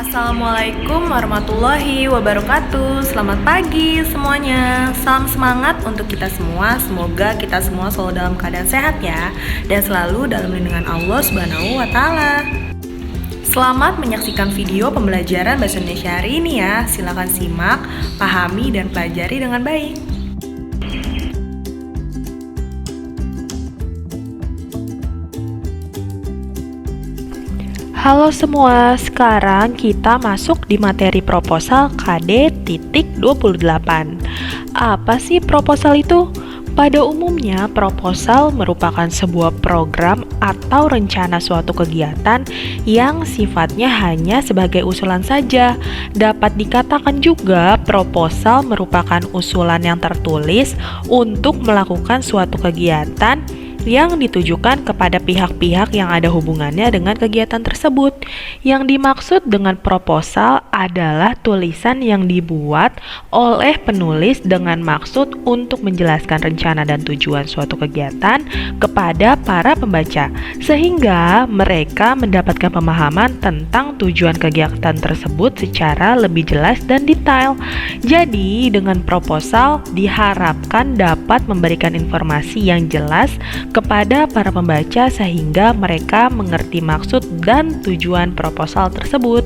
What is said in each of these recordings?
Assalamualaikum warahmatullahi wabarakatuh. Selamat pagi semuanya. Salam semangat untuk kita semua. Semoga kita semua selalu dalam keadaan sehat ya, dan selalu dalam lindungan Allah Subhanahu wa taala. Selamat menyaksikan video pembelajaran bahasa Indonesia hari ini ya. Silakan simak, pahami dan pelajari dengan baik. Halo semua, sekarang kita masuk di materi proposal KD.28. Apa sih proposal itu? Pada umumnya, proposal merupakan sebuah program atau rencana suatu kegiatan yang sifatnya hanya sebagai usulan saja. Dapat dikatakan juga proposal merupakan usulan yang tertulis untuk melakukan suatu kegiatan yang ditujukan kepada pihak-pihak yang ada hubungannya dengan kegiatan tersebut. Yang dimaksud dengan proposal adalah tulisan yang dibuat oleh penulis dengan maksud untuk menjelaskan rencana dan tujuan suatu kegiatan kepada para pembaca, sehingga mereka mendapatkan pemahaman tentang tujuan kegiatan tersebut secara lebih jelas dan detail. Jadi, dengan proposal diharapkan dapat memberikan informasi yang jelas kepada para pembaca sehingga mereka mengerti maksud dan tujuan proposal tersebut.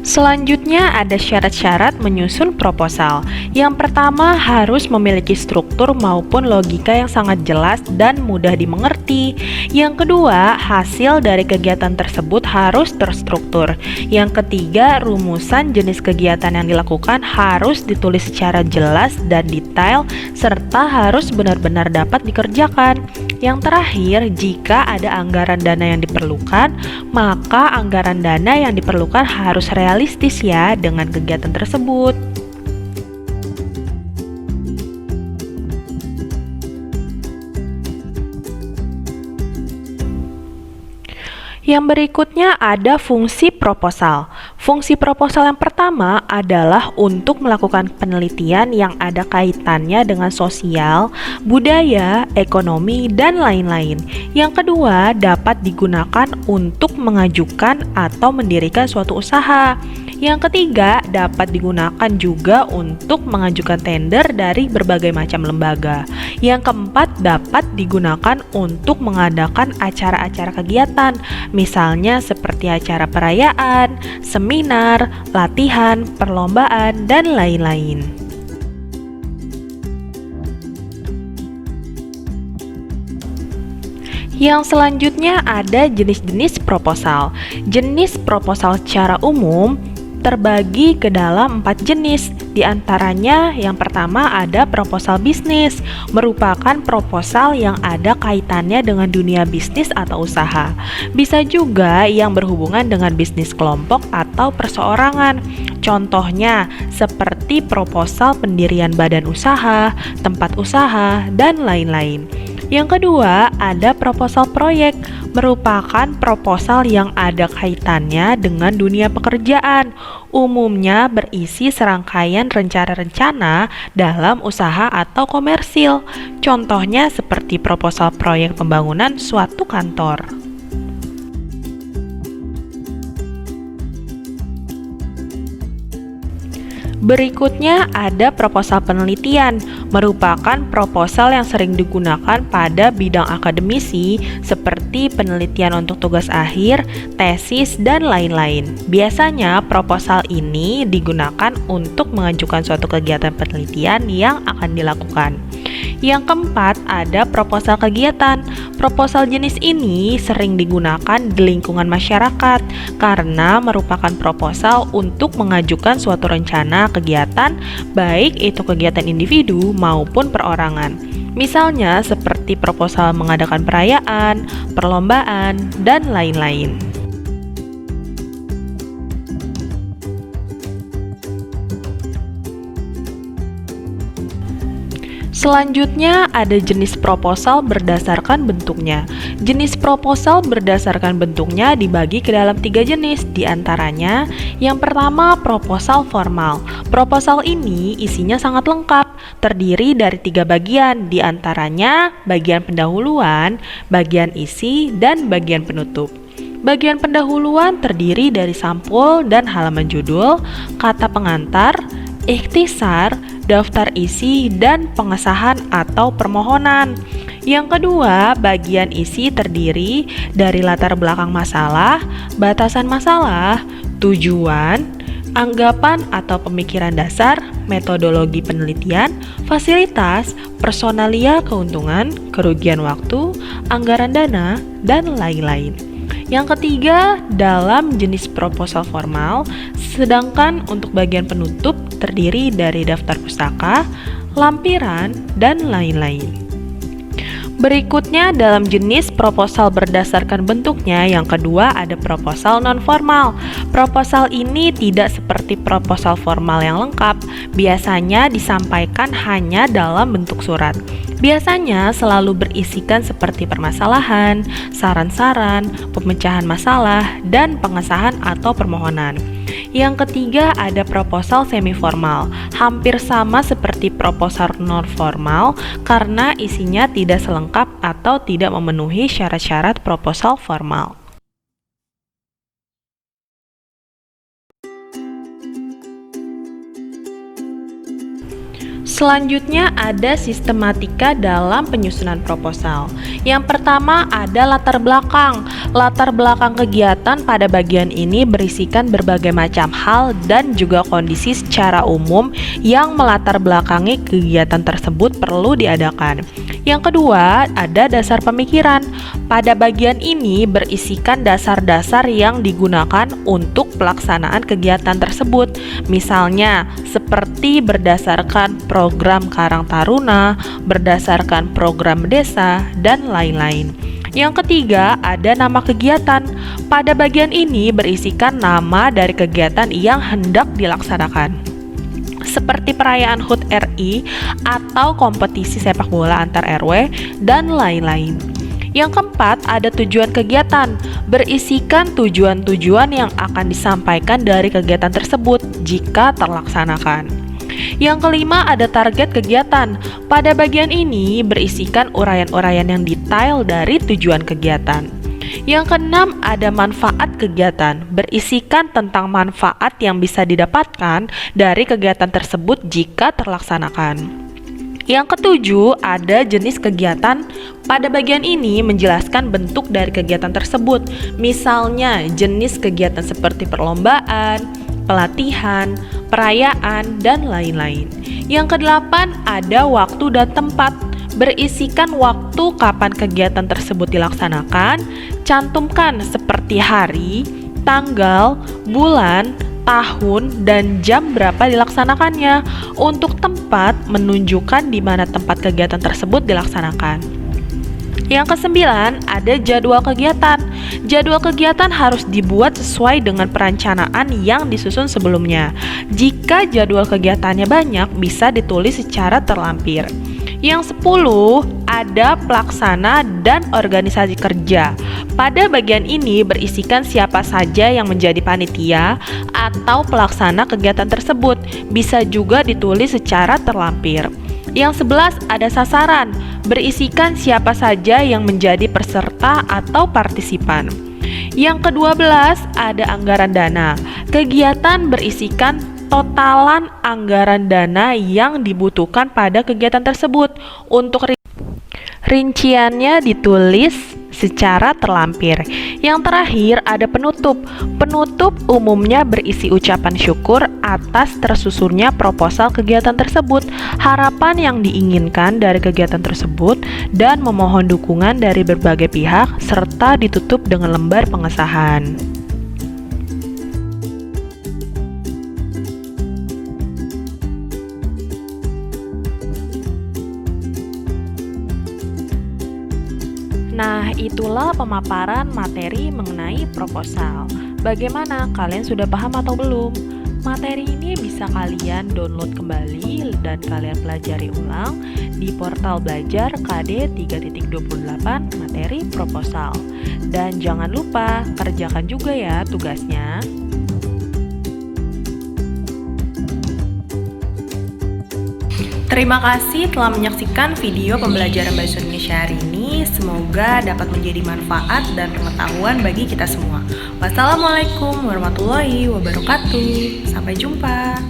Selanjutnya ada syarat-syarat menyusun proposal. Yang pertama, harus memiliki struktur maupun logika yang sangat jelas dan mudah dimengerti. Yang kedua, hasil dari kegiatan tersebut harus terstruktur. Yang ketiga, rumusan jenis kegiatan yang dilakukan harus ditulis secara jelas dan detail serta harus benar-benar dapat dikerjakan. Yang terakhir, jika ada anggaran dana yang diperlukan, maka anggaran dana yang diperlukan harus realistis ya dengan kegiatan tersebut. Yang berikutnya ada fungsi proposal. Fungsi proposal yang pertama adalah untuk melakukan penelitian yang ada kaitannya dengan sosial, budaya, ekonomi, dan lain-lain. Yang kedua, dapat digunakan untuk mengajukan atau mendirikan suatu usaha. Yang ketiga, dapat digunakan juga untuk mengajukan tender dari berbagai macam lembaga. Yang keempat, dapat digunakan untuk mengadakan acara-acara kegiatan, misalnya seperti acara perayaan, seminar, latihan, perlombaan, dan lain-lain. Yang selanjutnya ada jenis-jenis proposal. Jenis proposal secara umum terbagi ke dalam 4 jenis. Di antaranya yang pertama ada proposal bisnis, merupakan proposal yang ada kaitannya dengan dunia bisnis atau usaha. Bisa juga yang berhubungan dengan bisnis kelompok atau perseorangan. Contohnya seperti proposal pendirian badan usaha, tempat usaha, dan lain-lain. Yang kedua, ada proposal proyek, merupakan proposal yang ada kaitannya dengan dunia pekerjaan. Umumnya berisi serangkaian rencana-rencana dalam usaha atau komersil. Contohnya seperti proposal proyek pembangunan suatu kantor. Berikutnya ada proposal penelitian, merupakan proposal yang sering digunakan pada bidang akademisi seperti penelitian untuk tugas akhir, tesis, dan lain-lain. Biasanya proposal ini digunakan untuk mengajukan suatu kegiatan penelitian yang akan dilakukan. Yang keempat, ada proposal kegiatan. Proposal jenis ini sering digunakan di lingkungan masyarakat karena merupakan proposal untuk mengajukan suatu rencana kegiatan, baik itu kegiatan individu maupun perorangan. Misalnya seperti proposal mengadakan perayaan, perlombaan, dan lain-lain. Selanjutnya ada jenis proposal berdasarkan bentuknya. Jenis proposal berdasarkan bentuknya dibagi ke dalam 3 jenis. Di antaranya, yang pertama proposal formal. Proposal ini isinya sangat lengkap, terdiri dari 3 bagian, di antaranya bagian pendahuluan, bagian isi, dan bagian penutup. Bagian pendahuluan terdiri dari sampul dan halaman judul, kata pengantar, ikhtisar, daftar isi, dan pengesahan atau permohonan. Yang kedua, bagian isi terdiri dari latar belakang masalah, batasan masalah, tujuan, anggapan atau pemikiran dasar, metodologi penelitian, fasilitas, personalia keuntungan, kerugian waktu, anggaran dana, dan lain-lain. Yang ketiga, dalam jenis proposal formal, sedangkan untuk bagian penutup terdiri dari daftar pustaka, lampiran, dan lain-lain. Berikutnya dalam jenis proposal berdasarkan bentuknya, yang kedua ada proposal non-formal. Proposal ini tidak seperti proposal formal yang lengkap, biasanya disampaikan hanya dalam bentuk surat. Biasanya selalu berisikan seperti permasalahan, saran-saran, pemecahan masalah, dan pengesahan atau permohonan. Yang ketiga ada proposal semi-formal, hampir sama seperti proposal non-formal karena isinya tidak selengkap atau tidak memenuhi syarat-syarat proposal formal. Selanjutnya ada sistematika dalam penyusunan proposal. Yang pertama ada latar belakang. Latar belakang kegiatan pada bagian ini berisikan berbagai macam hal dan juga kondisi secara umum yang melatar belakangi kegiatan tersebut perlu diadakan. Yang kedua ada dasar pemikiran. Pada bagian ini berisikan dasar-dasar yang digunakan untuk pelaksanaan kegiatan tersebut. Misalnya seperti berdasarkan program Karang Taruna, berdasarkan program desa, dan lain-lain. Yang ketiga, ada nama kegiatan. Pada bagian ini berisikan nama dari kegiatan yang hendak dilaksanakan, seperti perayaan HUT RI atau kompetisi sepak bola antar RW, dan lain-lain. Yang keempat, ada tujuan kegiatan, berisikan tujuan-tujuan yang akan disampaikan dari kegiatan tersebut jika terlaksanakan. Yang kelima ada target kegiatan. Pada bagian ini berisikan uraian-uraian yang detail dari tujuan kegiatan. Yang keenam ada manfaat kegiatan, berisikan tentang manfaat yang bisa didapatkan dari kegiatan tersebut jika terlaksanakan. Yang ketujuh ada jenis kegiatan. Pada bagian ini menjelaskan bentuk dari kegiatan tersebut. Misalnya jenis kegiatan seperti perlombaan, pelatihan, perayaan, dan lain-lain. Yang kedelapan ada waktu dan tempat, berisikan waktu kapan kegiatan tersebut dilaksanakan, cantumkan seperti hari, tanggal, bulan, tahun, dan jam berapa dilaksanakannya. Untuk tempat, menunjukkan di mana tempat kegiatan tersebut dilaksanakan. Yang kesembilan, ada jadwal kegiatan. Jadwal kegiatan harus dibuat sesuai dengan perencanaan yang disusun sebelumnya. Jika jadwal kegiatannya banyak, bisa ditulis secara terlampir. Yang 10, ada pelaksana dan organisasi kerja. Pada bagian ini berisikan siapa saja yang menjadi panitia atau pelaksana kegiatan tersebut. Bisa juga ditulis secara terlampir. Yang 11 ada sasaran, berisikan siapa saja yang menjadi peserta atau partisipan. Yang ke-12 ada anggaran dana. Kegiatan berisikan totalan anggaran dana yang dibutuhkan pada kegiatan tersebut. Untuk rinciannya ditulis secara terlampir. Yang terakhir ada penutup. Penutup umumnya berisi ucapan syukur atas tersusunnya proposal kegiatan tersebut, harapan yang diinginkan dari kegiatan tersebut, dan memohon dukungan dari berbagai pihak, serta ditutup dengan lembar pengesahan. Nah, itulah pemaparan materi mengenai proposal. Bagaimana? Kalian sudah paham atau belum? Materi ini bisa kalian download kembali dan kalian pelajari ulang di portal belajar KD 3.28 materi proposal. Dan jangan lupa kerjakan juga ya tugasnya. Terima kasih telah menyaksikan video pembelajaran Bahasa Indonesia hari ini. Semoga dapat menjadi manfaat dan pengetahuan bagi kita semua. Wassalamualaikum warahmatullahi wabarakatuh. Sampai jumpa.